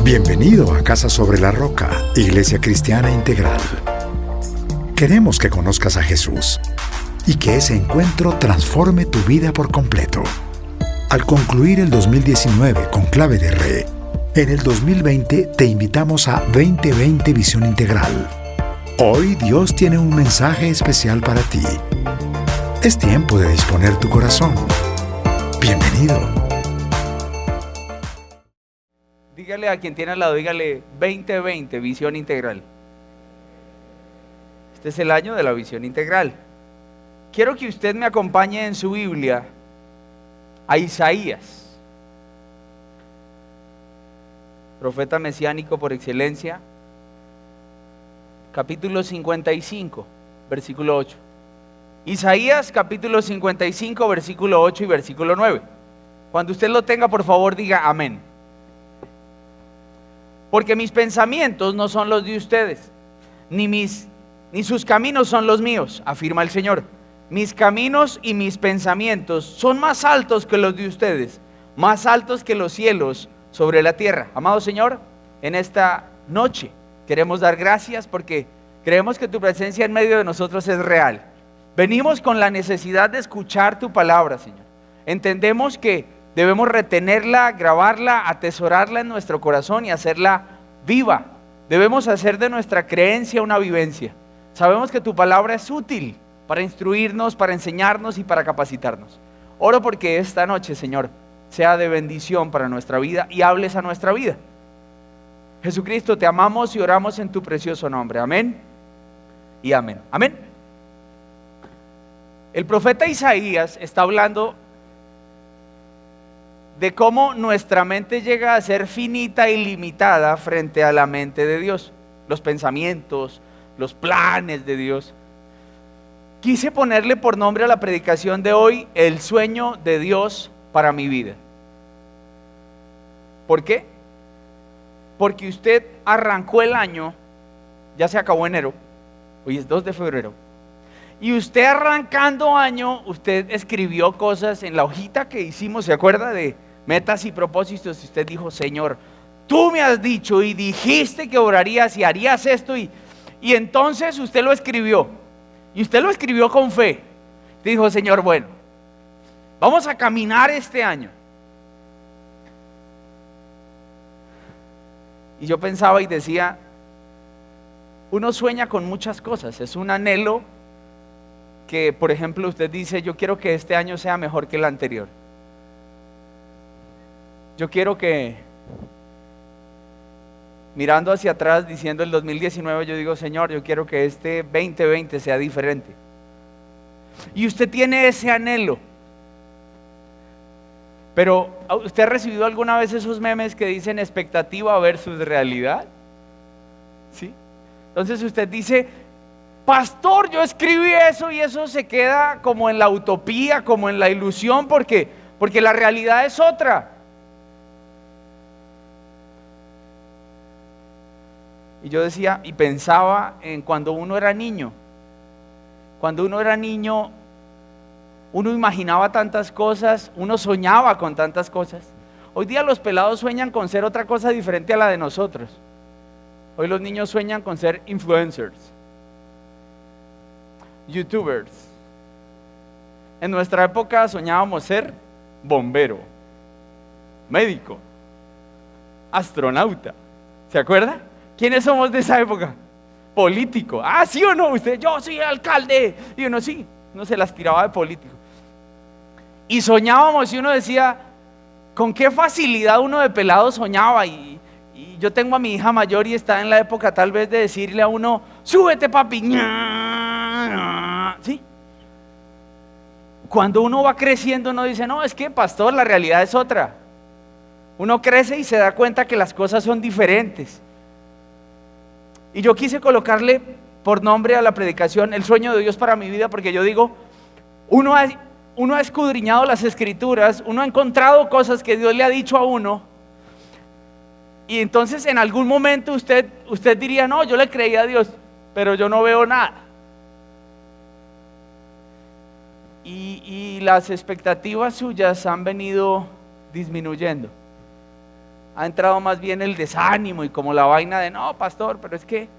Bienvenido a Casa sobre la Roca, Iglesia Cristiana Integral. Queremos que conozcas a Jesús y que ese encuentro transforme tu vida por completo. Al concluir el 2019 con Clave de Re, en el 2020 te invitamos a 2020 Visión Integral. Hoy Dios tiene un mensaje especial para ti. Es tiempo de disponer tu corazón. Bienvenido. Dígale a quien tiene al lado, dígale 2020 Visión Integral. Este es el año de la Visión Integral. Quiero que usted me acompañe en su Biblia a Isaías, profeta mesiánico por excelencia, capítulo 55, versículo 8. Isaías capítulo 55, versículo 8 y versículo 9. Cuando usted lo tenga, por favor, diga amén. Porque mis pensamientos no son los de ustedes, ni sus caminos son los míos, afirma el Señor. Mis caminos y mis pensamientos son más altos que los de ustedes, más altos que los cielos sobre la tierra. Amado Señor, en esta noche queremos dar gracias porque creemos que tu presencia en medio de nosotros es real. Venimos con la necesidad de escuchar tu palabra, Señor. Entendemos que debemos retenerla, grabarla, atesorarla en nuestro corazón y hacerla viva. Debemos hacer de nuestra creencia una vivencia. Sabemos que tu palabra es útil para instruirnos, para enseñarnos y para capacitarnos. Oro porque esta noche, Señor, sea de bendición para nuestra vida y hables a nuestra vida. Jesucristo, te amamos y oramos en tu precioso nombre. Amén y amén. Amén. El profeta Isaías está hablando de cómo nuestra mente llega a ser finita y limitada frente a la mente de Dios, los pensamientos, los planes de Dios. Quise ponerle por nombre a la predicación de hoy, el sueño de Dios para mi vida. ¿Por qué? Porque usted arrancó el año, ya se acabó enero, hoy es 2 de febrero, y usted arrancando año, usted escribió cosas en la hojita que hicimos, ¿se acuerda? De metas y propósitos, y usted dijo, Señor, tú me has dicho y dijiste que orarías y harías esto, y entonces usted lo escribió, y usted lo escribió con fe. Usted dijo, Señor, bueno, vamos a caminar este año. Y yo pensaba y decía, uno sueña con muchas cosas, es un anhelo que, por ejemplo, usted dice, yo quiero que este año sea mejor que el anterior. Yo quiero que, mirando hacia atrás, diciendo el 2019, yo digo, Señor, yo quiero que este 2020 sea diferente. Y usted tiene ese anhelo. Pero, ¿usted ha recibido alguna vez esos memes que dicen expectativa versus realidad? ¿Sí? Entonces usted dice, pastor, yo escribí eso y eso se queda como en la utopía, como en la ilusión, porque la realidad es otra. Y yo decía y pensaba en cuando uno era niño. Cuando uno era niño, uno imaginaba tantas cosas, uno soñaba con tantas cosas. Hoy día los pelados sueñan con ser otra cosa diferente a la de nosotros. Hoy los niños sueñan con ser influencers, youtubers. En nuestra época soñábamos ser bombero, médico, astronauta. ¿Se acuerda? ¿Quiénes somos de esa época? Político. Ah, ¿sí o no? Usted, yo soy alcalde. Y uno sí, uno se las tiraba de político. Y soñábamos y uno decía, con qué facilidad uno de pelado soñaba. Y yo tengo a mi hija mayor y está en la época tal vez de decirle a uno, súbete papi. ¿Sí? Cuando uno va creciendo uno dice, no, es que pastor, la realidad es otra. Uno crece y se da cuenta que las cosas son diferentes. Y yo quise colocarle por nombre a la predicación el sueño de Dios para mi vida, porque yo digo, uno ha escudriñado las escrituras, uno ha encontrado cosas que Dios le ha dicho a uno, y entonces en algún momento usted diría, no, yo le creí a Dios, pero yo no veo nada. Y las expectativas suyas han venido disminuyendo. ha entrado más bien el desánimo y como la vaina de, no, pastor, pero es que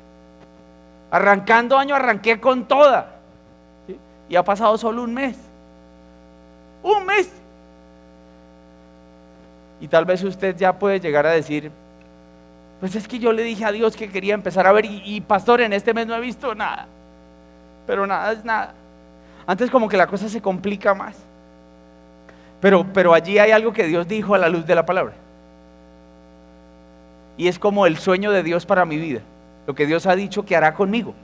arrancando año arranqué con toda, ¿sí? Y ha pasado solo un mes. Un mes. Y tal vez usted ya puede llegar a decir, pues es que yo le dije a Dios que quería empezar a ver y pastor, en este mes no he visto nada. Pero nada es nada. Antes como que la cosa se complica más. Pero allí hay algo que Dios dijo a la luz de la palabra. Y es como el sueño de Dios para mi vida. Lo que Dios ha dicho que hará conmigo.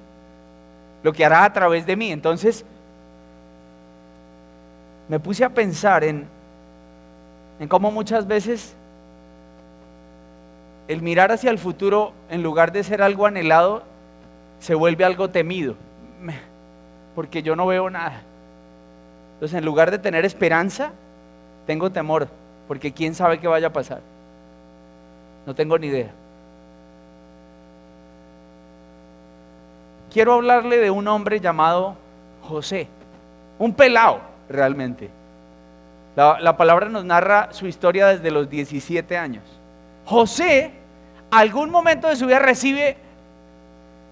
Lo que hará a través de mí. Entonces, me puse a pensar en cómo muchas veces el mirar hacia el futuro, en lugar de ser algo anhelado, se vuelve algo temido. Porque yo no veo nada. Entonces, en lugar de tener esperanza, tengo temor. Porque quién sabe qué vaya a pasar. No tengo ni idea. Quiero hablarle de un hombre llamado José. Un pelao, realmente. La palabra nos narra su historia desde los 17 años. José, algún momento de su vida recibe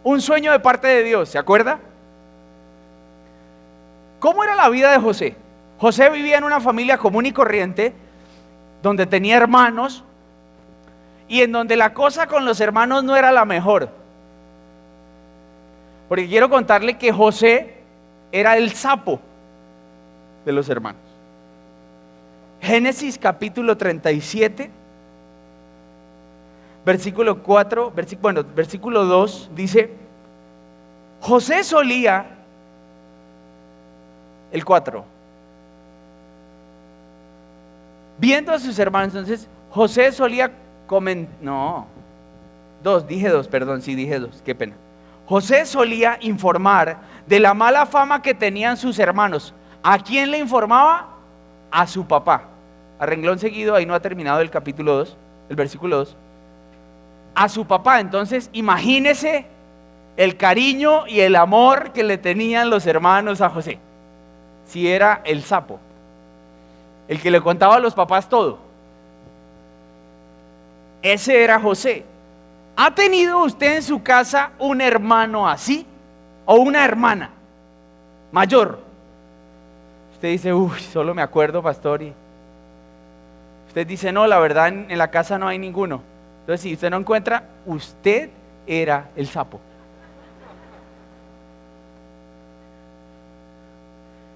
un sueño de parte de Dios, ¿se acuerda? ¿Cómo era la vida de José? José vivía en una familia común y corriente, donde tenía hermanos, y en donde la cosa con los hermanos no era la mejor. Porque quiero contarle que José era el sapo de los hermanos. Génesis capítulo 37, versículo 4, versículo 2 dice, José solía, el 4, viendo a sus hermanos, entonces José solía dije dos, qué pena. José solía informar de la mala fama que tenían sus hermanos. ¿A quién le informaba? A su papá. A renglón seguido, ahí no ha terminado el capítulo 2, el versículo 2. A su papá. Entonces, imagínese el cariño y el amor que le tenían los hermanos a José. Si era el sapo, el que le contaba a los papás todo. Ese era José. ¿Ha tenido usted en su casa un hermano así? ¿O una hermana mayor? Usted dice, solo me acuerdo, pastor. Y usted dice, no, la verdad en la casa no hay ninguno. Entonces, si usted no encuentra, usted era el sapo.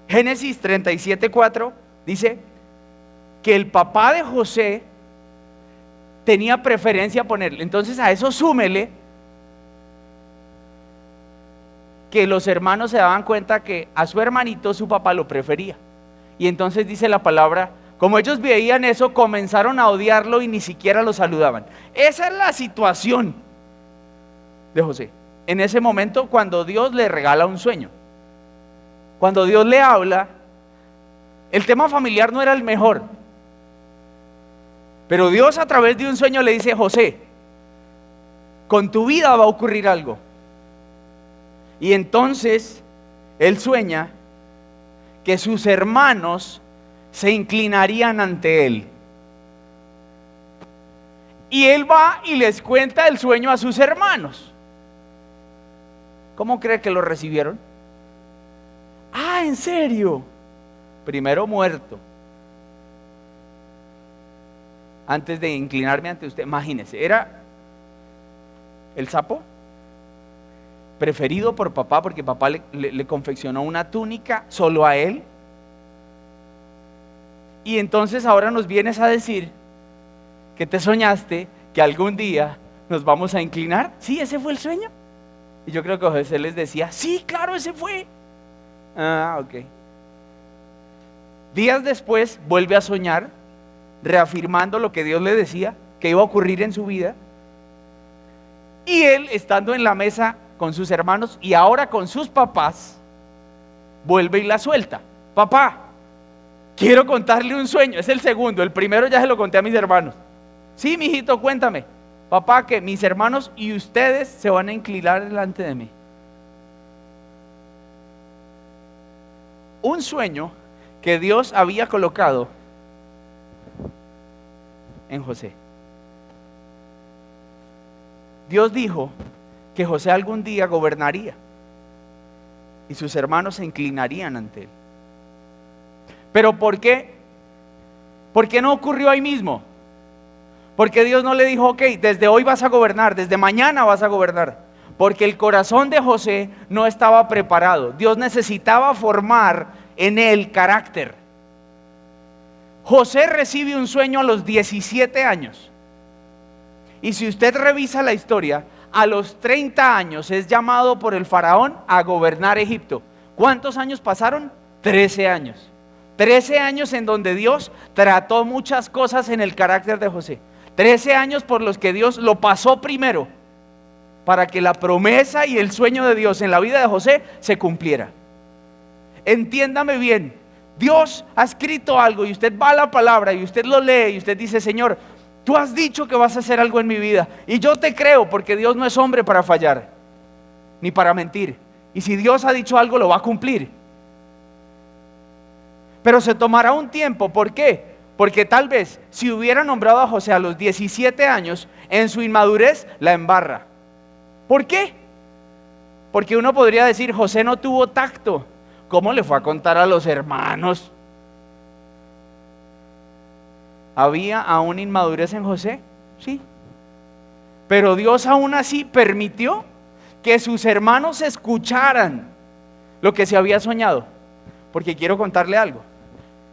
Génesis 37:4 dice que el papá de José tenía preferencia a ponerle. Entonces a eso súmele que los hermanos se daban cuenta que a su hermanito su papá lo prefería. Y entonces dice la palabra, como ellos veían eso, comenzaron a odiarlo y ni siquiera lo saludaban. Esa es la situación de José. En ese momento, cuando Dios le regala un sueño, cuando Dios le habla, el tema familiar no era el mejor. Pero Dios a través de un sueño le dice, José, con tu vida va a ocurrir algo. Y entonces él sueña que sus hermanos se inclinarían ante él. Y él va y les cuenta el sueño a sus hermanos. ¿Cómo cree que lo recibieron? Ah, ¿en serio? Primero muerto. Antes de inclinarme ante usted, imagínese, era el sapo preferido por papá, porque papá le confeccionó una túnica solo a él. Y entonces ahora nos vienes a decir que te soñaste que algún día nos vamos a inclinar. Sí, ese fue el sueño. Y yo creo que José les decía, sí, claro, ese fue. Ah, ok. Días después vuelve a soñar, reafirmando lo que Dios le decía que iba a ocurrir en su vida. Y él, estando en la mesa con sus hermanos y ahora con sus papás, vuelve y la suelta. Papá, quiero contarle un sueño. Es el segundo, el primero ya se lo conté a mis hermanos. Sí, mijito, cuéntame. Papá, que mis hermanos y ustedes se van a inclinar delante de mí. Un sueño que Dios había colocado en José. Dios dijo que José algún día gobernaría y sus hermanos se inclinarían ante él. ¿Pero por qué? ¿Por qué no ocurrió ahí mismo? Porque Dios no le dijo, ok, desde hoy vas a gobernar, desde mañana vas a gobernar. Porque el corazón de José no estaba preparado. Dios necesitaba formar en él carácter. José recibe un sueño a los 17 años. Y si usted revisa la historia, a los 30 años es llamado por el faraón a gobernar Egipto. ¿Cuántos años pasaron? 13 años. 13 años en donde Dios trató muchas cosas en el carácter de José. 13 años por los que Dios lo pasó primero para que la promesa y el sueño de Dios en la vida de José se cumpliera. Entiéndame bien, Dios ha escrito algo y usted va a la palabra y usted lo lee y usted dice, Señor, tú has dicho que vas a hacer algo en mi vida y yo te creo porque Dios no es hombre para fallar ni para mentir, y si Dios ha dicho algo lo va a cumplir. Pero se tomará un tiempo. ¿Por qué? Porque tal vez si hubiera nombrado a José a los 17 años, en su inmadurez la embarra. ¿Por qué? Porque uno podría decir, José no tuvo tacto. ¿Cómo le fue a contar a los hermanos? ¿Había aún inmadurez en José? Sí. Pero Dios aún así permitió que sus hermanos escucharan lo que se había soñado. Porque quiero contarle algo.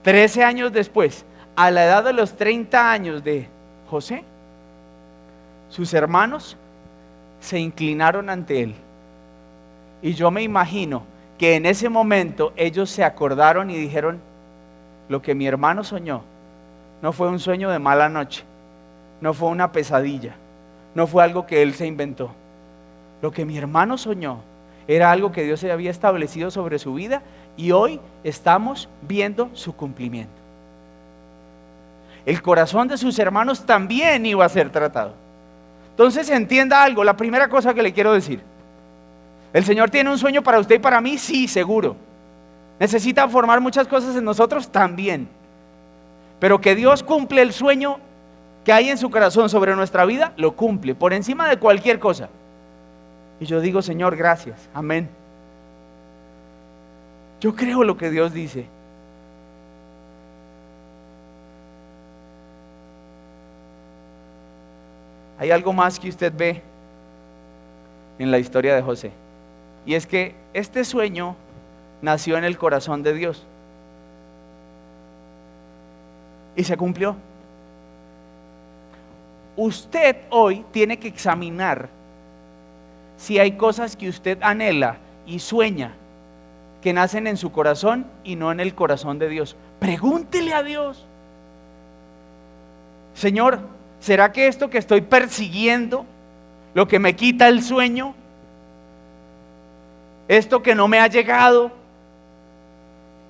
13 años después, a la edad de los 30 años de José, sus hermanos se inclinaron ante él. Y yo me imagino que en ese momento ellos se acordaron y dijeron, lo que mi hermano soñó no fue un sueño de mala noche, no fue una pesadilla, no fue algo que él se inventó. Lo que mi hermano soñó era algo que Dios se había establecido sobre su vida y hoy estamos viendo su cumplimiento. El corazón de sus hermanos también iba a ser tratado. Entonces entienda algo, la primera cosa que le quiero decir. ¿El Señor tiene un sueño para usted y para mí? Sí, seguro. ¿Necesita formar muchas cosas en nosotros? También. Pero que Dios cumple el sueño que hay en su corazón sobre nuestra vida, lo cumple, por encima de cualquier cosa. Y yo digo, Señor, gracias, amén. Yo creo lo que Dios dice. Hay algo más que usted ve en la historia de José. Y es que este sueño nació en el corazón de Dios. Y se cumplió. Usted hoy tiene que examinar si hay cosas que usted anhela y sueña que nacen en su corazón y no en el corazón de Dios. Pregúntele a Dios. Señor, ¿será que esto que estoy persiguiendo, lo que me quita el sueño, esto que no me ha llegado,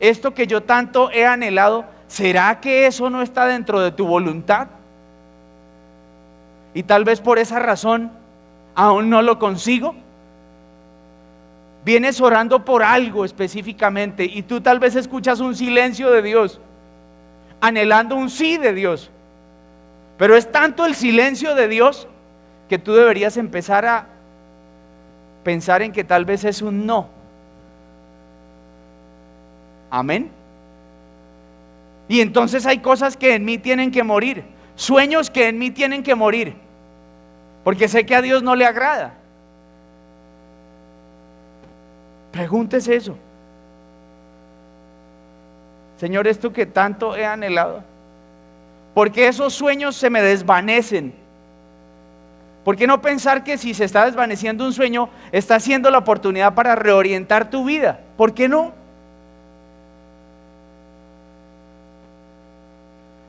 esto que yo tanto he anhelado, ¿será que eso no está dentro de tu voluntad? Y tal vez por esa razón aún no lo consigo. Vienes orando por algo específicamente y tú tal vez escuchas un silencio de Dios, anhelando un sí de Dios. Pero es tanto el silencio de Dios que tú deberías empezar a pensar en que tal vez es un no. Amén. Y entonces hay cosas que en mí tienen que morir, sueños que en mí tienen que morir, porque sé que a Dios no le agrada. Pregúntese eso. Señor, esto que tanto he anhelado, ¿por qué esos sueños se me desvanecen? ¿Por qué no pensar que si se está desvaneciendo un sueño, está siendo la oportunidad para reorientar tu vida? ¿Por qué no?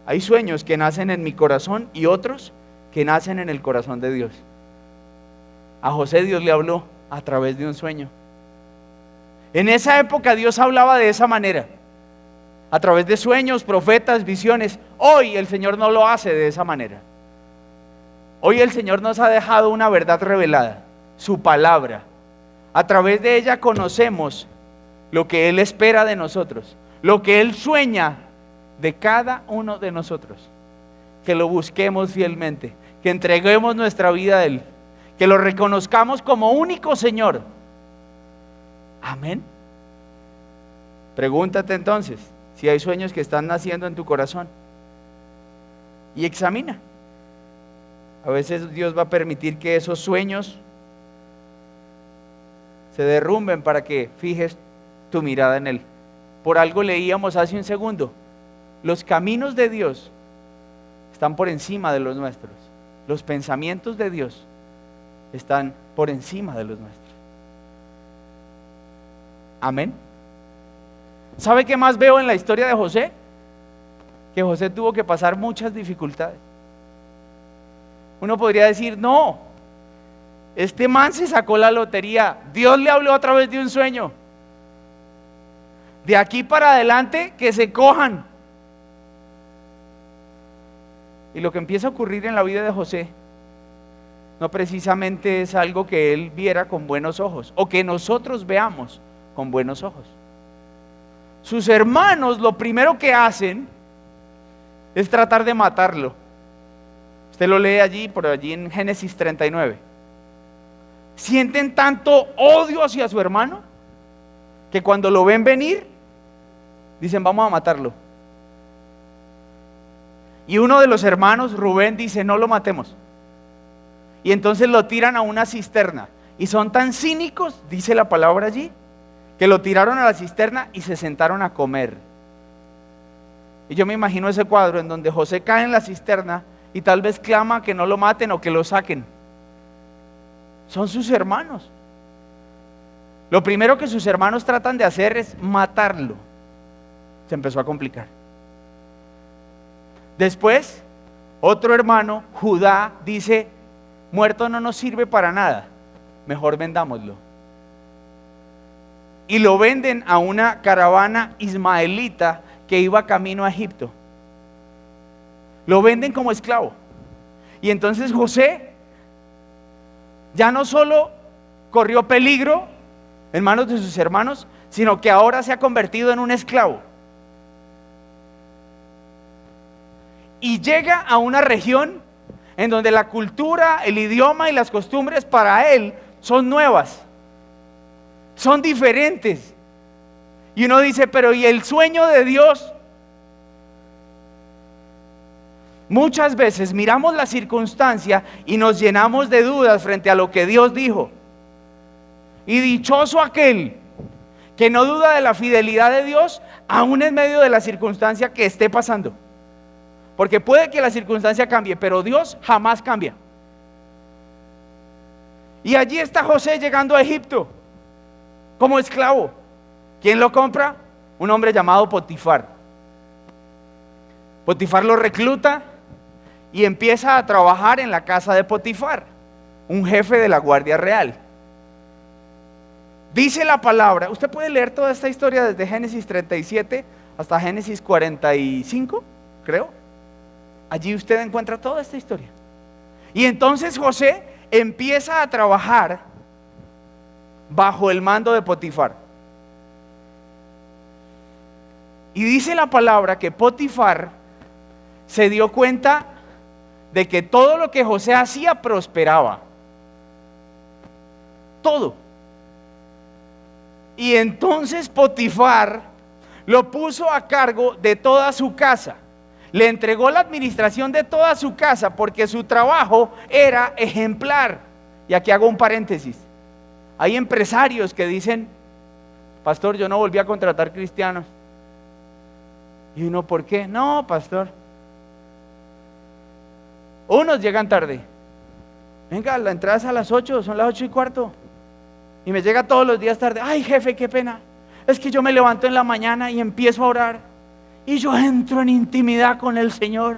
Hay sueños que nacen en mi corazón y otros que nacen en el corazón de Dios. A José Dios le habló a través de un sueño. En esa época Dios hablaba de esa manera, a través de sueños, profetas, visiones. Hoy el Señor no lo hace de esa manera. Hoy el Señor nos ha dejado una verdad revelada, su palabra. A través de ella conocemos lo que Él espera de nosotros, lo que Él sueña de cada uno de nosotros. Que lo busquemos fielmente, que entreguemos nuestra vida a Él, que lo reconozcamos como único Señor. Amén. Pregúntate entonces si hay sueños que están naciendo en tu corazón y examina. A veces Dios va a permitir que esos sueños se derrumben para que fijes tu mirada en Él. Por algo leíamos hace un segundo, los caminos de Dios están por encima de los nuestros. Los pensamientos de Dios están por encima de los nuestros. Amén. ¿Sabe qué más veo en la historia de José? Que José tuvo que pasar muchas dificultades. Uno podría decir, no, este man se sacó la lotería, Dios le habló a través de un sueño. De aquí para adelante que se cojan. Y lo que empieza a ocurrir en la vida de José no precisamente es algo que él viera con buenos ojos o que nosotros veamos con buenos ojos. Sus hermanos lo primero que hacen es tratar de matarlo. Usted lo lee allí, por allí en Génesis 39. Sienten tanto odio hacia su hermano que cuando lo ven venir dicen vamos a matarlo. Y uno de los hermanos, Rubén, dice no lo matemos. Y entonces lo tiran a una cisterna. Y son tan cínicos, dice la palabra allí, que lo tiraron a la cisterna y se sentaron a comer. Y yo me imagino ese cuadro en donde José cae en la cisterna y tal vez clama que no lo maten o que lo saquen. Son sus hermanos. Lo primero que sus hermanos tratan de hacer es matarlo. Se empezó a complicar. Después, otro hermano, Judá, dice, muerto no nos sirve para nada, mejor vendámoslo. Y lo venden a una caravana ismaelita que iba camino a Egipto. Lo venden como esclavo. Y entonces José ya no solo corrió peligro en manos de sus hermanos, sino que ahora se ha convertido en un esclavo. Y llega a una región en donde la cultura, el idioma y las costumbres para él son nuevas, son diferentes. Y uno dice, pero ¿y el sueño de Dios? Muchas veces miramos la circunstancia y nos llenamos de dudas frente a lo que Dios dijo. Y dichoso aquel que no duda de la fidelidad de Dios, aún en medio de la circunstancia que esté pasando. Porque puede que la circunstancia cambie, pero Dios jamás cambia. Y allí está José llegando a Egipto como esclavo. ¿Quién lo compra? Un hombre llamado Potifar. Potifar lo recluta y empieza a trabajar en la casa de Potifar, un jefe de la guardia real. Dice la palabra, usted puede leer toda esta historia desde Génesis 37 hasta Génesis 45, creo. Allí usted encuentra toda esta historia. Y entonces José empieza a trabajar bajo el mando de Potifar. Y dice la palabra que Potifar se dio cuenta de que todo lo que José hacía prosperaba. Todo. Y entonces Potifar lo puso a cargo de toda su casa. Le entregó la administración de toda su casa porque su trabajo era ejemplar. Y aquí hago un paréntesis. Hay empresarios que dicen, pastor, yo no volví a contratar cristianos. Y uno, ¿por qué? No, pastor. Unos llegan tarde. Venga, la entrada es a las 8, son las 8:15. Y me llega todos los días tarde. Ay, jefe, qué pena. Es que yo me levanto en la mañana y empiezo a orar. Y yo entro en intimidad con el Señor.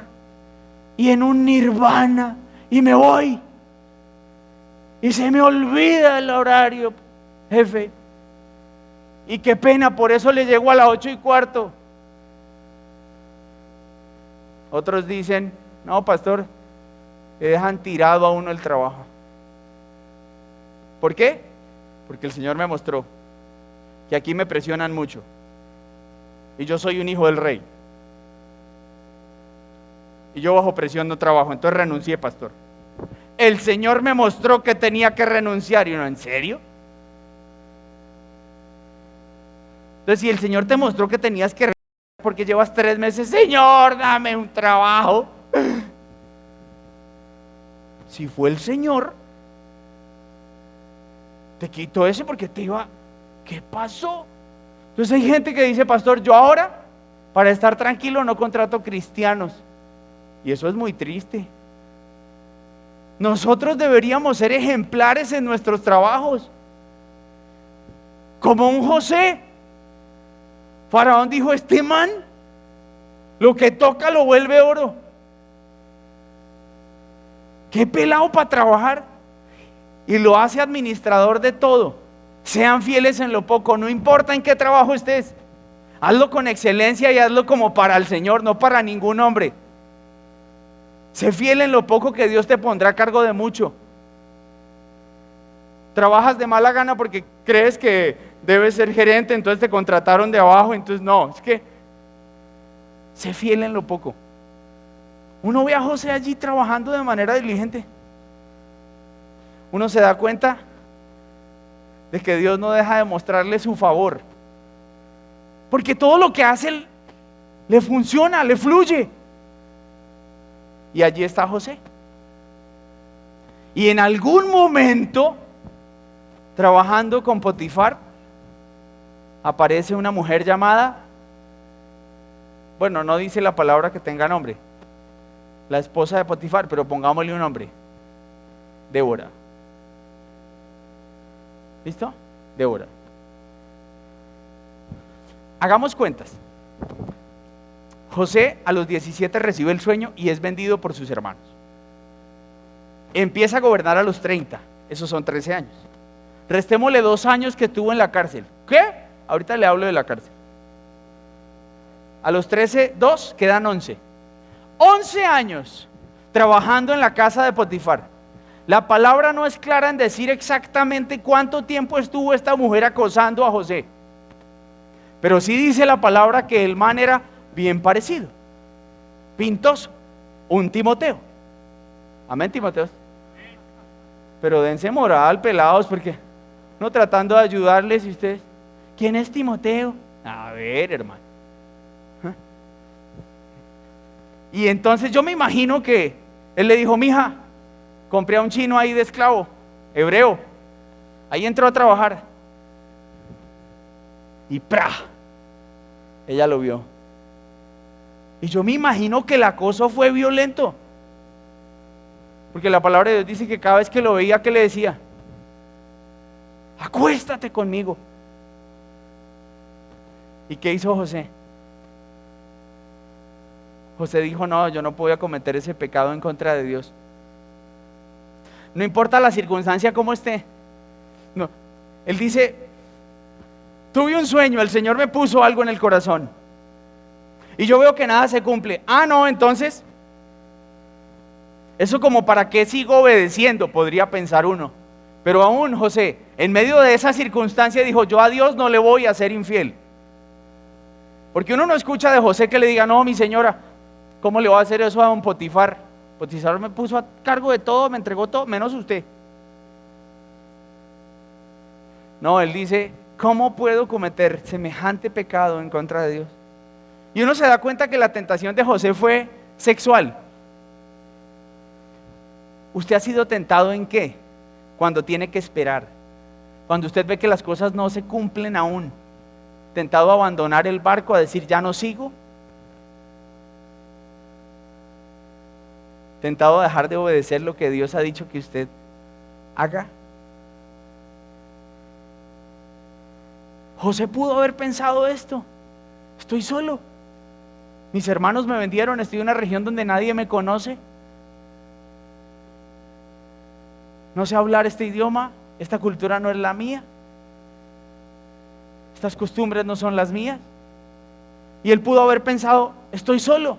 Y en un nirvana. Y me voy. Y se me olvida el horario, jefe. Y qué pena, por eso le llego a las 8:15. Otros dicen, no, pastor, le dejan tirado a uno el trabajo. ¿Por qué? Porque el Señor me mostró que aquí me presionan mucho. Y yo soy un hijo del rey. Y yo bajo presión no trabajo, entonces renuncié, pastor. el Señor me mostró que tenía que renunciar. Y uno, ¿en serio? Entonces, si el Señor te mostró que tenías que renunciar porque llevas 3 meses, Señor, dame un trabajo. Si fue el Señor, te quitó ese porque te iba. ¿Qué pasó? Entonces hay gente que dice, pastor, yo ahora, para estar tranquilo, no contrato cristianos. Y eso es muy triste. Nosotros deberíamos ser ejemplares en nuestros trabajos. Como un José. Faraón dijo, este man, lo que toca lo vuelve oro. Qué pelado para trabajar. Y lo hace administrador de todo. Sean fieles en lo poco, no importa en qué trabajo estés. Hazlo con excelencia y hazlo como para el Señor, no para ningún hombre. Sé fiel en lo poco que Dios te pondrá a cargo de mucho. Trabajas de mala gana porque crees que debes ser gerente, entonces te contrataron de abajo, entonces no, es que sé fiel en lo poco. Uno ve a José allí trabajando de manera diligente. Uno se da cuenta de que Dios no deja de mostrarle su favor, porque todo lo que hace le funciona, le fluye. Y allí está José. Y en algún momento, trabajando con Potifar, aparece una mujer llamada, bueno, no dice la palabra que tenga nombre, la esposa de Potifar, pero pongámosle un nombre, Débora. ¿Listo? Débora. Hagamos cuentas. José a los 17 recibe el sueño y es vendido por sus hermanos. Empieza a gobernar a los 30, esos son 13 años. Restémosle 2 años que estuvo en la cárcel. ¿Qué? Ahorita le hablo de la cárcel. A los 13, 2, quedan 11. 11 años trabajando en la casa de Potifar. La palabra no es clara en decir exactamente cuánto tiempo estuvo esta mujer acosando a José. Pero sí dice la palabra que el man era bien parecido, pintoso, un Timoteo. Amén, Timoteo. Pero dense moral, pelados, porque no tratando de ayudarles y ustedes, ¿quién es Timoteo? A ver, hermano. Y entonces yo me imagino que él le dijo, mija, compré a un chino ahí de esclavo, hebreo. Ahí entró a trabajar. Y ¡pra! Ella lo vio. Y yo me imagino que el acoso fue violento. Porque la palabra de Dios dice que cada vez que lo veía, ¿qué le decía? Acuéstate conmigo. ¿Y qué hizo José? José dijo, no, yo no puedo cometer ese pecado en contra de Dios. No importa la circunstancia como esté. No. Él dice, tuve un sueño, el Señor me puso algo en el corazón. Y yo veo que nada se cumple. Ah, no, entonces, eso como para qué sigo obedeciendo, podría pensar uno. Pero aún José, en medio de esa circunstancia dijo, yo a Dios no le voy a ser infiel. Porque uno no escucha de José que le diga, no, mi señora, ¿cómo le va a hacer eso a don Potifar? Potifar me puso a cargo de todo, me entregó todo, menos usted. No, él dice, ¿cómo puedo cometer semejante pecado en contra de Dios? Y uno se da cuenta que la tentación de José fue sexual. ¿Usted ha sido tentado en qué? Cuando tiene que esperar. Cuando usted ve que las cosas no se cumplen aún. ¿Tentado a abandonar el barco, a decir ya no sigo? ¿Tentado a dejar de obedecer lo que Dios ha dicho que usted haga? José pudo haber pensado esto. Estoy solo. Mis hermanos me vendieron, estoy en una región donde nadie me conoce. No sé hablar este idioma, esta cultura no es la mía. Estas costumbres no son las mías. Y él pudo haber pensado, estoy solo.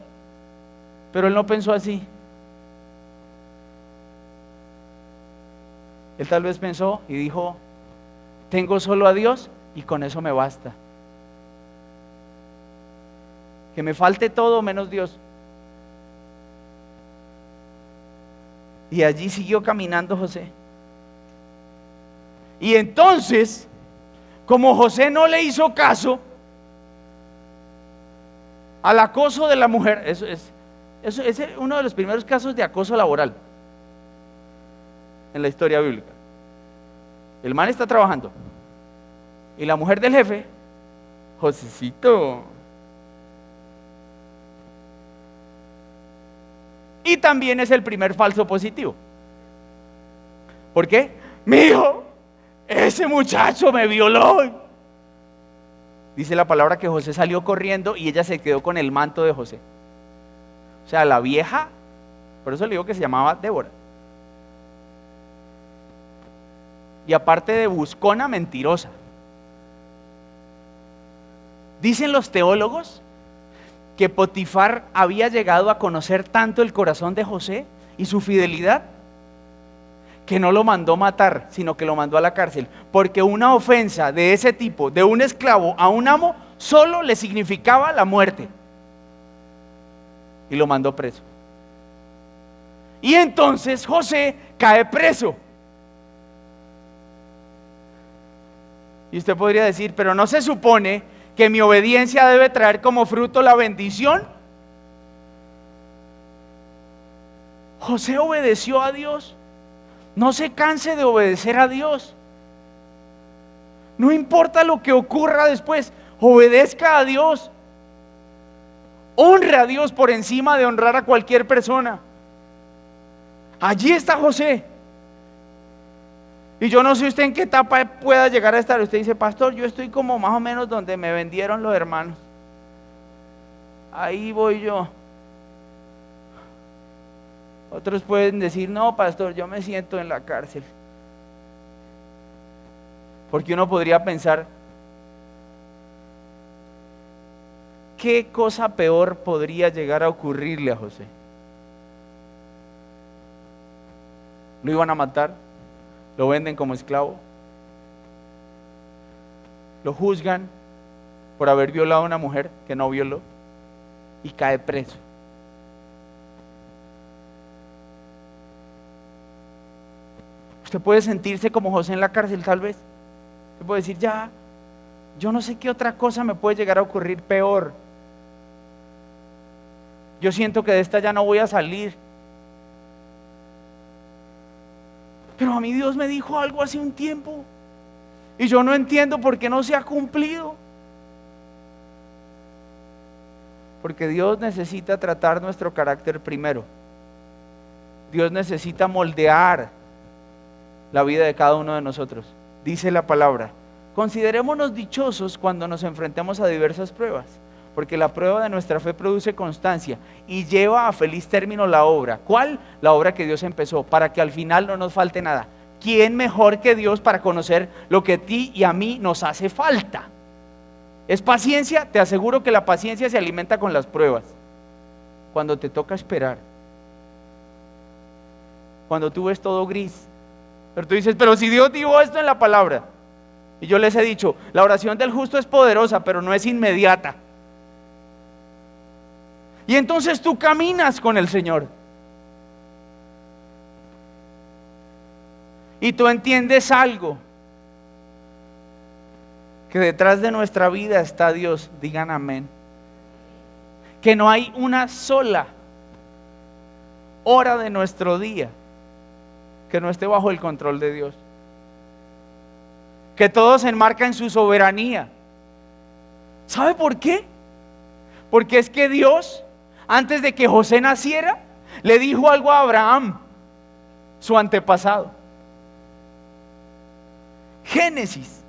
Pero él no pensó así. Él tal vez pensó y dijo, tengo solo a Dios y con eso me basta. Que me falte todo menos Dios. Y allí siguió caminando José. Y entonces, como José no le hizo caso al acoso de la mujer, eso es uno de los primeros casos de acoso laboral en la historia bíblica. El man está trabajando y la mujer del jefe, Josecito. Y también es el primer falso positivo. ¿Por qué? Mijo, ese muchacho me violó. Dice la palabra que José salió corriendo y ella se quedó con el manto de José. O sea, la vieja, por eso le digo que se llamaba Débora. Y aparte de buscona, mentirosa. Dicen los teólogos que Potifar había llegado a conocer tanto el corazón de José y su fidelidad, que no lo mandó matar, sino que lo mandó a la cárcel, porque una ofensa de ese tipo, de un esclavo a un amo, solo le significaba la muerte. Y lo mandó preso. Y entonces José cae preso. Y usted podría decir, pero ¿no se supone que mi obediencia debe traer como fruto la bendición? José obedeció a Dios. No se canse de obedecer a Dios. No importa lo que ocurra después, obedezca a Dios. Honre a Dios por encima de honrar a cualquier persona. Allí está José. Y yo no sé usted en qué etapa pueda llegar a estar. Usted dice, pastor, yo estoy como más o menos donde me vendieron los hermanos. Ahí voy yo. Otros pueden decir, no, pastor, yo me siento en la cárcel. Porque uno podría pensar, ¿qué cosa peor podría llegar a ocurrirle a José? ¿Lo iban a matar? ¿Lo venden como esclavo? ¿Lo juzgan por haber violado a una mujer que no violó? Y cae preso. Usted puede sentirse como José en la cárcel tal vez. Usted puede decir, ya, yo no sé qué otra cosa me puede llegar a ocurrir peor. Yo siento que de esta ya no voy a salir. Pero a mí Dios me dijo algo hace un tiempo y yo no entiendo por qué no se ha cumplido. Porque Dios necesita tratar nuestro carácter primero. Dios necesita moldear la vida de cada uno de nosotros. Dice la palabra, considerémonos dichosos cuando nos enfrentemos a diversas pruebas, porque la prueba de nuestra fe produce constancia y lleva a feliz término la obra. ¿Cuál? La obra que Dios empezó, para que al final no nos falte nada. ¿Quién mejor que Dios para conocer lo que a ti y a mí nos hace falta? ¿Es paciencia? Te aseguro que la paciencia se alimenta con las pruebas. Cuando te toca esperar, cuando tú ves todo gris, pero tú dices, pero si Dios dijo esto en la palabra. Y yo les he dicho, la oración del justo es poderosa, pero no es inmediata. Y entonces tú caminas con el Señor. Y tú entiendes algo, que detrás de nuestra vida está Dios. Digan amén. Que no hay una sola hora de nuestro día que no esté bajo el control de Dios. Que todo se enmarca en su soberanía. ¿Sabe por qué? Porque es que Dios, antes de que José naciera, le dijo algo a Abraham, su antepasado. Génesis,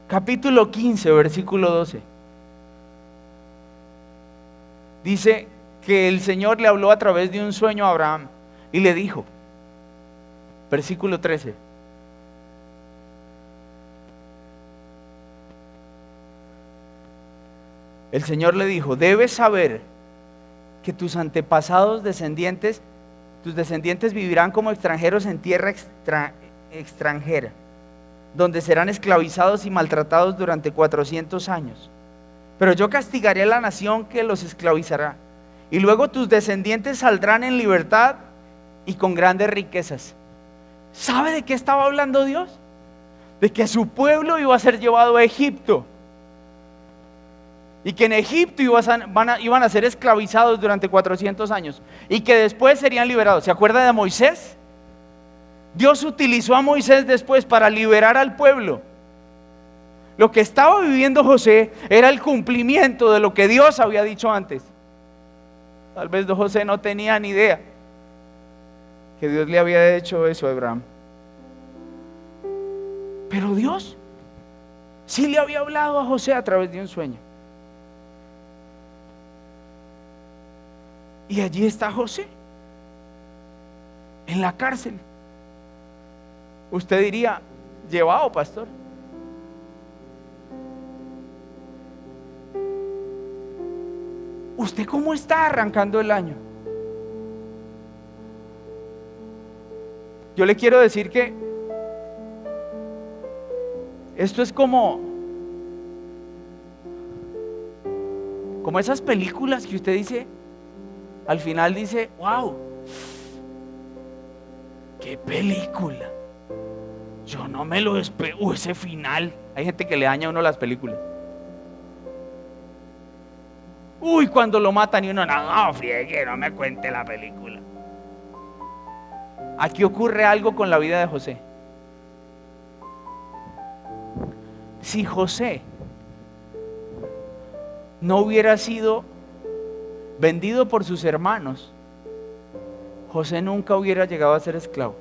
capítulo 15, versículo 12. Dice que el Señor le habló a través de un sueño a Abraham y le dijo, versículo 13, el Señor le dijo, debes saber que tus antepasados tus descendientes vivirán como extranjeros en tierra extranjera, donde serán esclavizados y maltratados durante 400 años. Pero yo castigaré a la nación que los esclavizará y luego tus descendientes saldrán en libertad y con grandes riquezas. ¿Sabe de qué estaba hablando Dios? De que su pueblo iba a ser llevado a Egipto. Y que en Egipto iban a ser esclavizados durante 400 años. Y que después serían liberados. ¿Se acuerda de Moisés? Dios utilizó a Moisés después para liberar al pueblo. Lo que estaba viviendo José era el cumplimiento de lo que Dios había dicho antes. Tal vez José no tenía ni idea que Dios le había hecho eso a Abraham. Pero Dios sí le había hablado a José a través de un sueño. Y allí está José, en la cárcel. Usted diría, llevado, pastor. ¿Usted cómo está arrancando el año? Yo le quiero decir que esto es como esas películas que usted dice, al final dice, wow, qué película. Yo no me lo espero, ese final. Hay gente que le daña a uno las películas. Uy, cuando lo matan y uno, no, friegue, no me cuente la película. Aquí ocurre algo con la vida de José. Si José no hubiera sido vendido por sus hermanos, José nunca hubiera llegado a ser esclavo.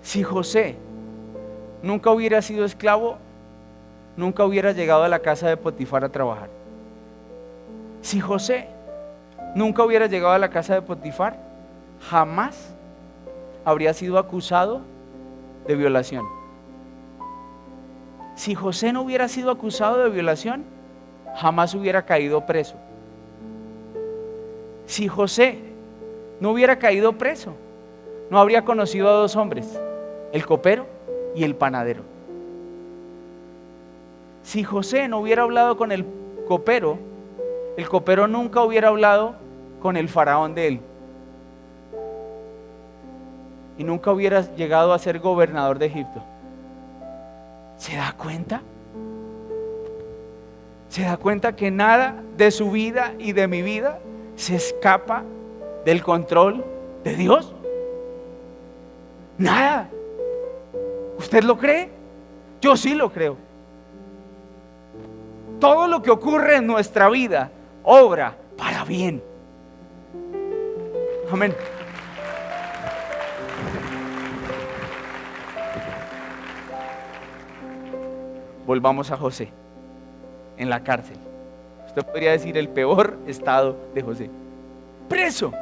Si José nunca hubiera sido esclavo, nunca hubiera llegado a la casa de Potifar a trabajar. Si José nunca hubiera llegado a la casa de Potifar, jamás habría sido acusado de violación. Si José no hubiera sido acusado de violación, jamás hubiera caído preso. Si José no hubiera caído preso, no habría conocido a dos hombres, el copero y el panadero. Si José no hubiera hablado con el copero nunca hubiera hablado con el faraón de él. Y nunca hubiera llegado a ser gobernador de Egipto. ¿Se da cuenta? ¿Se da cuenta que nada de su vida y de mi vida se escapa del control de Dios? Nada. ¿Usted lo cree? Yo sí lo creo. Todo lo que ocurre en nuestra vida obra para bien. Amén. Volvamos a José, en la cárcel. Usted podría decir el peor estado de José. Preso.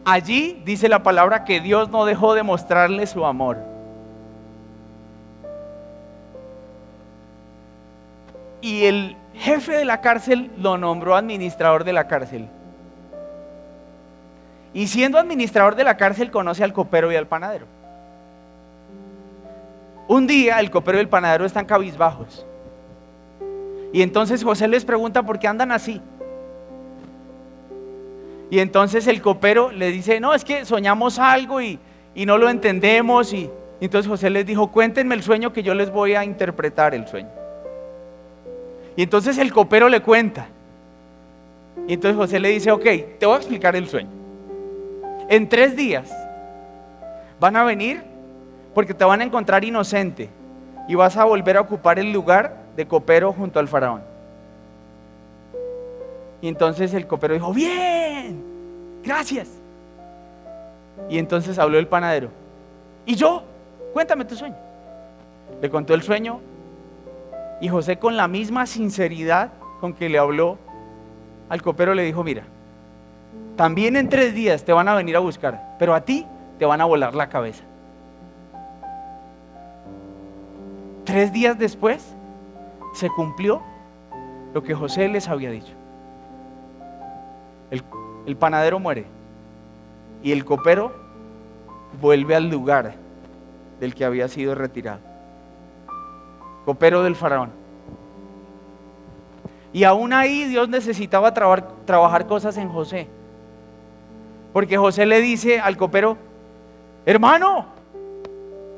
Allí dice la palabra que Dios no dejó de mostrarle su amor. Y el jefe de la cárcel lo nombró administrador de la cárcel. Y siendo administrador de la cárcel conoce al copero y al panadero. Un día el copero y el panadero están cabizbajos. Y entonces José les pregunta por qué andan así. Y entonces el copero le dice, no, es que soñamos algo y no lo entendemos. Y entonces José les dijo, cuéntenme el sueño que yo les voy a interpretar el sueño. Y entonces el copero le cuenta. Y entonces José le dice, ok, te voy a explicar el sueño. En 3 días van a venir porque te van a encontrar inocente y vas a volver a ocupar el lugar de copero junto al faraón. Y entonces el copero dijo, bien, gracias. Y entonces habló el panadero. ¿Y yo? Cuéntame tu sueño. Le contó el sueño y José, con la misma sinceridad con que le habló al copero, le dijo, mira, también en 3 días te van a venir a buscar, pero a ti te van a volar la cabeza. 3 días después se cumplió lo que José les había dicho. El panadero muere y el copero vuelve al lugar del que había sido retirado. Copero del faraón. Y aún ahí Dios necesitaba trabajar cosas en José. Porque José le dice al copero: hermano,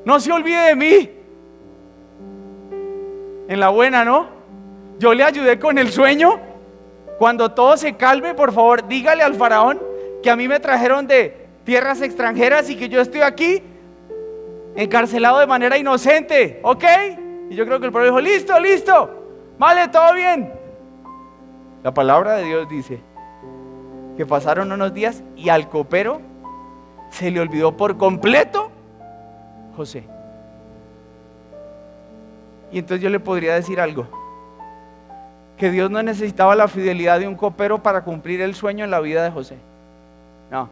no se olvide de mí. En la buena, ¿no? Yo le ayudé con el sueño. Cuando todo se calme, por favor, dígale al faraón que a mí me trajeron de tierras extranjeras y que yo estoy aquí encarcelado de manera inocente, ¿ok? Y yo creo que el pueblo dijo: listo, listo, vale, todo bien. La palabra de Dios dice que pasaron unos días y al copero se le olvidó por completo José. Y entonces yo le podría decir algo: que Dios no necesitaba la fidelidad de un copero para cumplir el sueño en la vida de José. No.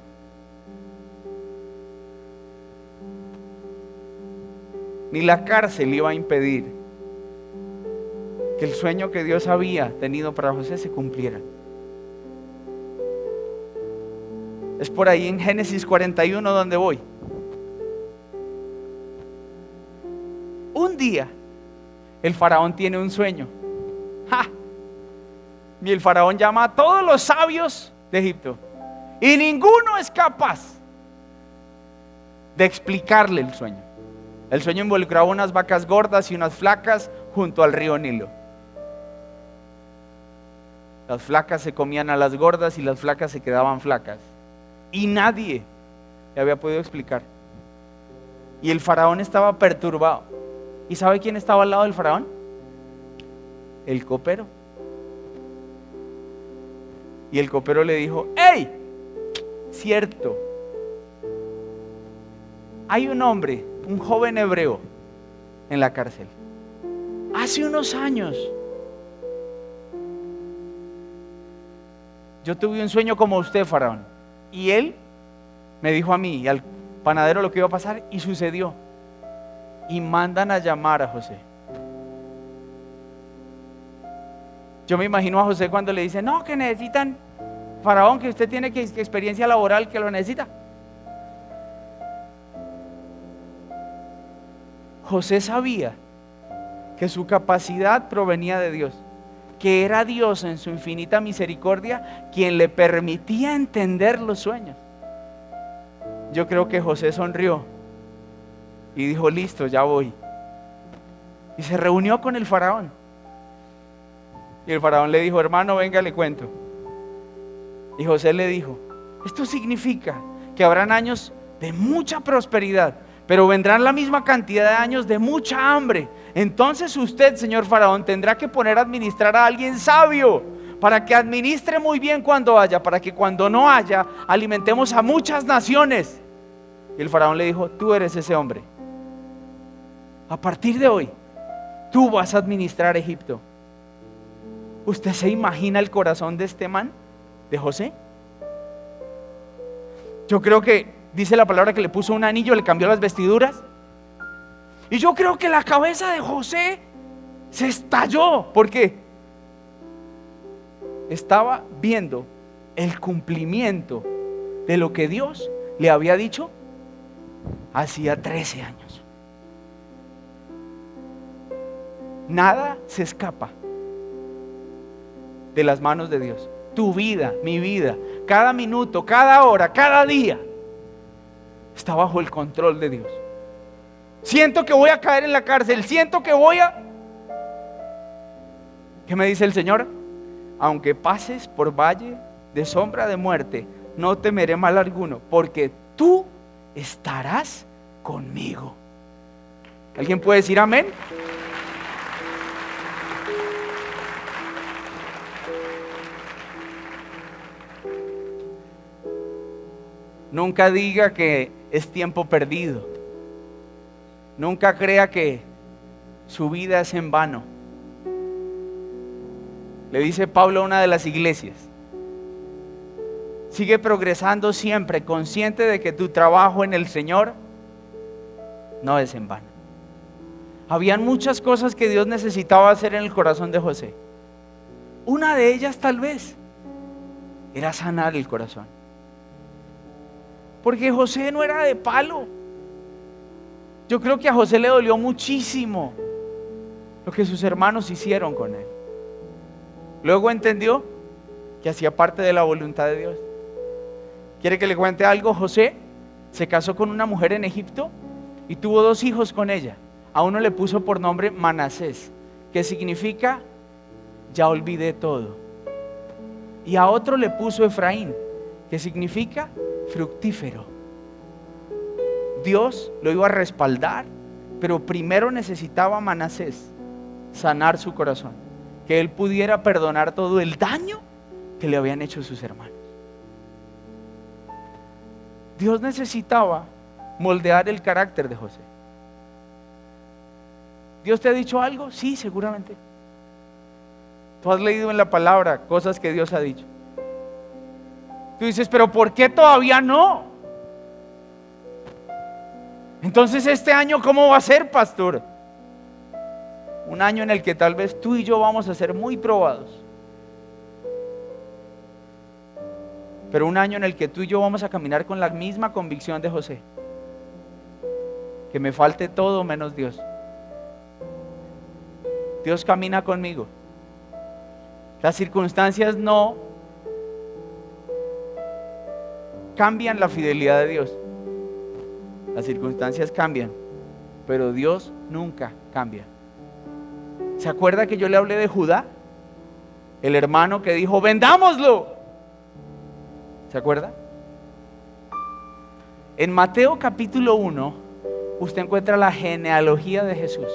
Ni la cárcel iba a impedir que el sueño que Dios había tenido para José se cumpliera. Es por ahí en Génesis 41 donde voy. Un día el faraón tiene un sueño. ¡Ja! Y el faraón llama a todos los sabios de Egipto y ninguno es capaz de explicarle el sueño. El sueño involucraba unas vacas gordas y unas flacas junto al río Nilo. Las flacas se comían a las gordas y las flacas se quedaban flacas. Y nadie le había podido explicar. Y el faraón estaba perturbado. ¿Y sabe quién estaba al lado del faraón? El copero. Y el copero le dijo: ¡hey! Cierto, hay un hombre, un joven hebreo en la cárcel. Hace unos años yo tuve un sueño como usted, faraón, y él me dijo a mí y al panadero lo que iba a pasar, y sucedió. Y mandan a llamar a José. Yo me imagino a José cuando le dice: no, que necesitan, faraón, que usted tiene que experiencia laboral, que lo necesita. José sabía que su capacidad provenía de Dios, que era Dios en su infinita misericordia quien le permitía entender los sueños. Yo creo que José sonrió y dijo: listo, ya voy. Y se reunió con el faraón. Y el faraón le dijo: hermano, venga, le cuento. Y José le dijo: esto significa que habrán años de mucha prosperidad, pero vendrán la misma cantidad de años de mucha hambre. Entonces usted, señor faraón, tendrá que poner a administrar a alguien sabio para que administre muy bien cuando haya, para que cuando no haya, alimentemos a muchas naciones. Y el faraón le dijo: tú eres ese hombre. A partir de hoy, tú vas a administrar Egipto. ¿Usted se imagina el corazón de este man, de José? Yo creo que dice la palabra que le puso un anillo, le cambió las vestiduras. Y yo creo que la cabeza de José se estalló, porque estaba viendo el cumplimiento de lo que Dios le había dicho hacía 13 años. Nada se escapa de las manos de Dios. Tu vida, mi vida, cada minuto, cada hora, cada día está bajo el control de Dios. Siento que voy a caer en la cárcel, siento que voy a... ¿Qué me dice el Señor? Aunque pases por valle de sombra de muerte, no temeré mal alguno, porque tú estarás conmigo. ¿Alguien puede decir amén? Nunca diga que es tiempo perdido. Nunca crea que su vida es en vano. Le dice Pablo a una de las iglesias: sigue progresando siempre, consciente de que tu trabajo en el Señor no es en vano. Habían muchas cosas que Dios necesitaba hacer en el corazón de José. Una de ellas tal vez era sanar el corazón. Porque José no era de palo. Yo creo que a José le dolió muchísimo lo que sus hermanos hicieron con él. Luego entendió que hacía parte de la voluntad de Dios. ¿Quiere que le cuente algo? José se casó con una mujer en Egipto y tuvo 2 hijos con ella. A uno le puso por nombre Manasés, que significa ya olvidé todo. Y a otro le puso Efraín, que significa fructífero. Dios lo iba a respaldar, pero primero necesitaba a Manasés sanar su corazón, que él pudiera perdonar todo el daño que le habían hecho sus hermanos. Dios necesitaba moldear el carácter de José. ¿Dios te ha dicho algo? Sí, seguramente. Tú has leído en la palabra cosas que Dios ha dicho. Tú dices, pero ¿por qué todavía no? Entonces este año, ¿cómo va a ser, pastor? Un año en el que tal vez tú y yo vamos a ser muy probados. Pero un año en el que tú y yo vamos a caminar con la misma convicción de José. Que me falte todo menos Dios. Dios camina conmigo. Las circunstancias no cambian la fidelidad de Dios. Las circunstancias cambian, pero Dios nunca cambia. ¿Se acuerda que yo le hablé de Judá? El hermano que dijo, vendámoslo. ¿Se acuerda? En Mateo capítulo 1, usted encuentra la genealogía de Jesús.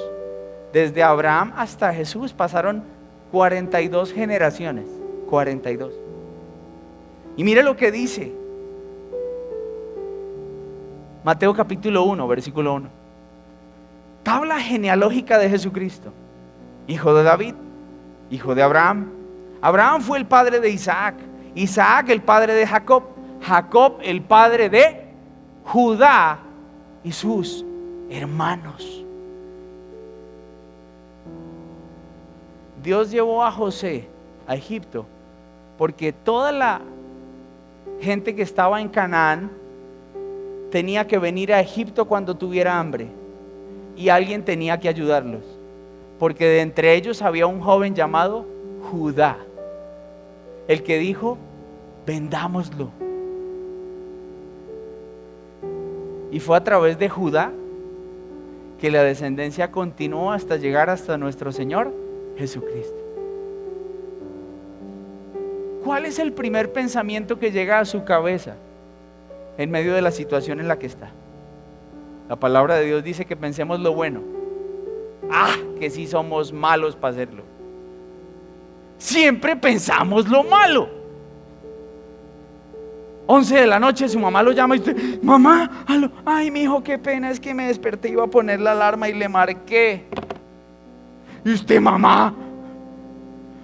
Desde Abraham hasta Jesús pasaron 42 generaciones. 42. Y mire lo que dice. Mateo capítulo 1, versículo 1. Tabla genealógica de Jesucristo, hijo de David, hijo de Abraham. Abraham fue el padre de Isaac, Isaac el padre de Jacob, Jacob el padre de Judá y sus hermanos. Dios llevó a José a Egipto porque toda la gente que estaba en Canaán tenía que venir a Egipto cuando tuviera hambre y alguien tenía que ayudarlos, porque de entre ellos había un joven llamado Judá, el que dijo, vendámoslo. Y fue a través de Judá que la descendencia continuó hasta llegar hasta nuestro Señor Jesucristo. ¿Cuál es el primer pensamiento que llega a su cabeza en medio de la situación en la que está? La palabra de Dios dice que pensemos lo bueno. Que sí somos malos para hacerlo. Siempre pensamos lo malo. 11 de la noche su mamá lo llama y usted, mamá, aló, ay mi hijo, qué pena, es que me desperté, iba a poner la alarma y le marqué. Y usted, mamá,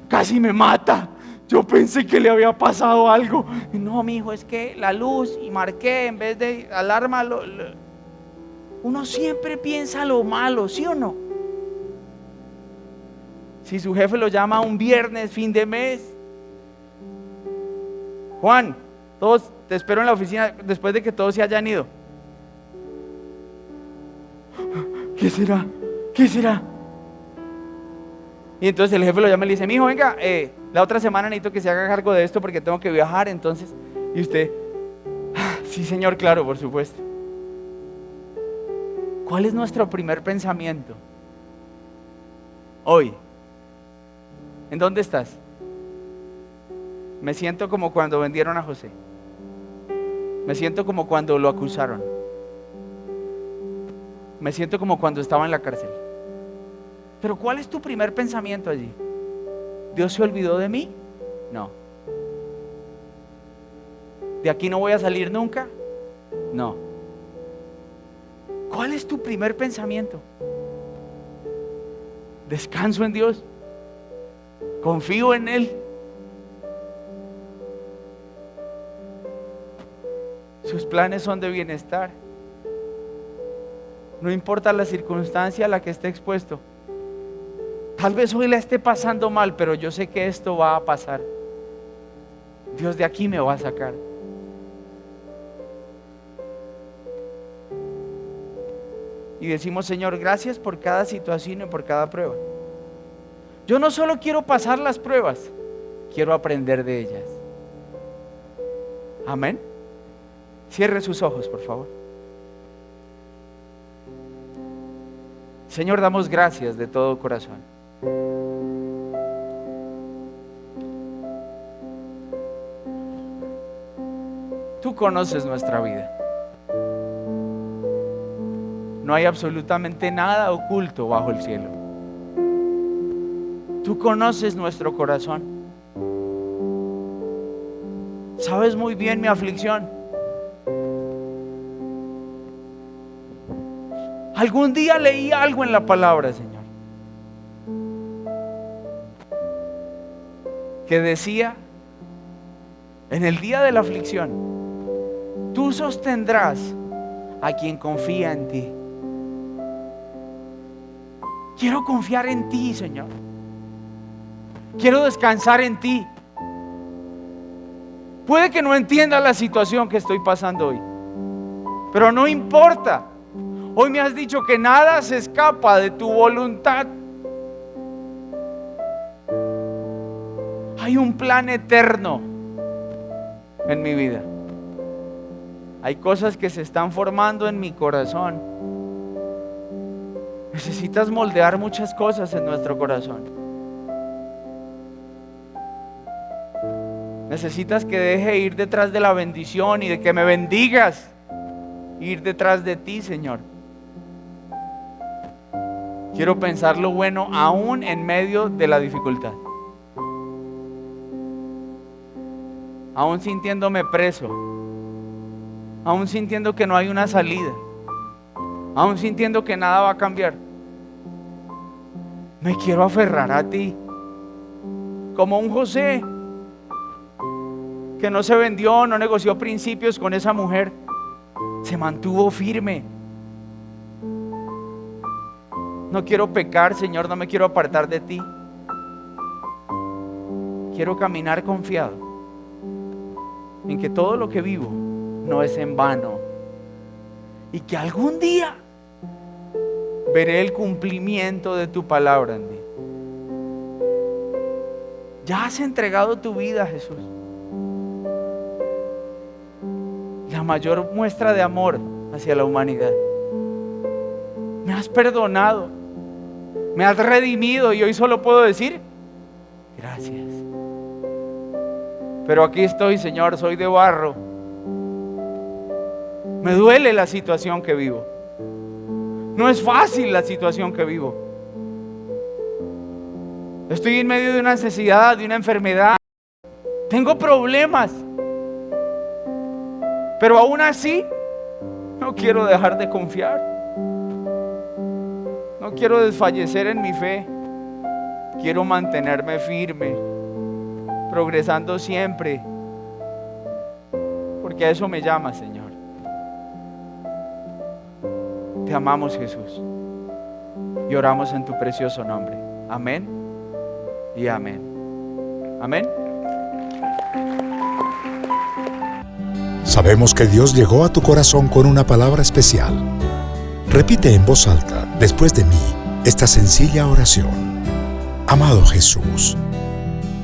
casi me mata. Yo pensé que le había pasado algo. No, mi hijo, es que la luz y marqué en vez de alarma. Uno siempre piensa lo malo, ¿sí o no? Si su jefe lo llama un viernes, fin de mes, Juan, todos te espero en la oficina después de que todos se hayan ido. ¿Qué será? ¿Qué será? Y entonces el jefe lo llama y le dice, mijo, venga, la otra semana necesito que se haga cargo de esto porque tengo que viajar, entonces. Y usted, sí señor, claro, por supuesto. ¿Cuál es nuestro primer pensamiento hoy? ¿En dónde estás? Me siento como cuando vendieron a José. Me siento como cuando lo acusaron. Me siento como cuando estaba en la cárcel. Pero ¿cuál es tu primer pensamiento allí? ¿Dios se olvidó de mí? No. ¿De aquí no voy a salir nunca? No. ¿Cuál es tu primer pensamiento? Descanso en Dios. Confío en Él. Sus planes son de bienestar. No importa la circunstancia a la que esté expuesto. Tal vez hoy la esté pasando mal, pero yo sé que esto va a pasar. Dios de aquí me va a sacar. Y decimos, Señor, gracias por cada situación y por cada prueba. Yo no solo quiero pasar las pruebas, quiero aprender de ellas. Amén. Cierre sus ojos, por favor. Señor, damos gracias de todo corazón. Tú conoces nuestra vida. No hay absolutamente nada oculto bajo el cielo. Tú conoces nuestro corazón. Sabes muy bien mi aflicción. Algún día leí algo en la palabra, Señor, que decía: en el día de la aflicción, tú sostendrás a quien confía en ti. Quiero confiar en ti, Señor. Quiero descansar en ti. Puede que no entienda la situación que estoy pasando hoy, pero no importa. Hoy me has dicho que nada se escapa de tu voluntad. Hay un plan eterno en mi vida. Hay cosas que se están formando en mi corazón. Necesitas moldear muchas cosas en nuestro corazón. Necesitas que deje ir detrás de la bendición y de que me bendigas. Ir detrás de ti, Señor. Quiero pensar lo bueno aún en medio de la dificultad. Aún sintiéndome preso. Aún sintiendo que no hay una salida. Aún sintiendo que nada va a cambiar. Me quiero aferrar a ti. Como un José que no se vendió, no negoció principios con esa mujer. Se mantuvo firme. No quiero pecar, Señor, no me quiero apartar de ti. Quiero caminar confiado en que todo lo que vivo no es en vano y que algún día veré el cumplimiento de tu palabra en mí. Ya has entregado tu vida, Jesús. La mayor muestra de amor hacia la humanidad. Me has perdonado. Me has redimido y hoy solo puedo decir gracias. Pero aquí estoy, Señor, soy de barro. Me duele la situación que vivo. No es fácil la situación que vivo. Estoy en medio de una necesidad, de una enfermedad. Tengo problemas. Pero aún así, no quiero dejar de confiar. No quiero desfallecer en mi fe. Quiero mantenerme firme, progresando siempre, porque a eso me llama, Señor. Te amamos, Jesús, y oramos en tu precioso nombre. Amén y amén. Amén. Sabemos que Dios llegó a tu corazón con una palabra especial. Repite en voz alta, después de mí, esta sencilla oración. Amado Jesús,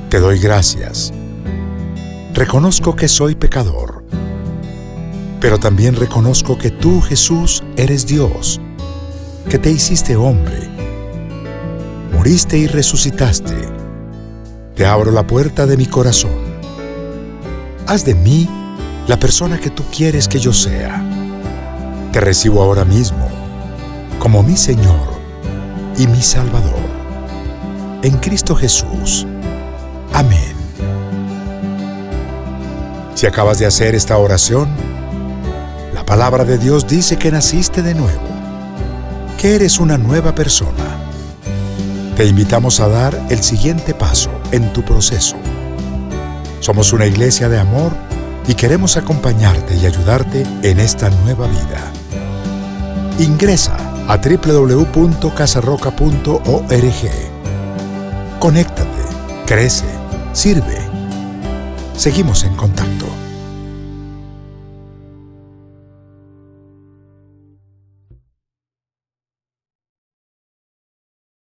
te doy gracias. Reconozco que soy pecador, pero también reconozco que tú, Jesús, eres Dios, que te hiciste hombre, moriste y resucitaste. Te abro la puerta de mi corazón. Haz de mí la persona que tú quieres que yo sea. Te recibo ahora mismo como mi Señor y mi Salvador. En Cristo Jesús. Amén. Si acabas de hacer esta oración, la palabra de Dios dice que naciste de nuevo, que eres una nueva persona. Te invitamos a dar el siguiente paso en tu proceso. Somos una iglesia de amor y queremos acompañarte y ayudarte en esta nueva vida. Ingresa a www.casarroca.org. Conéctate, crece, sirve. Seguimos en contacto.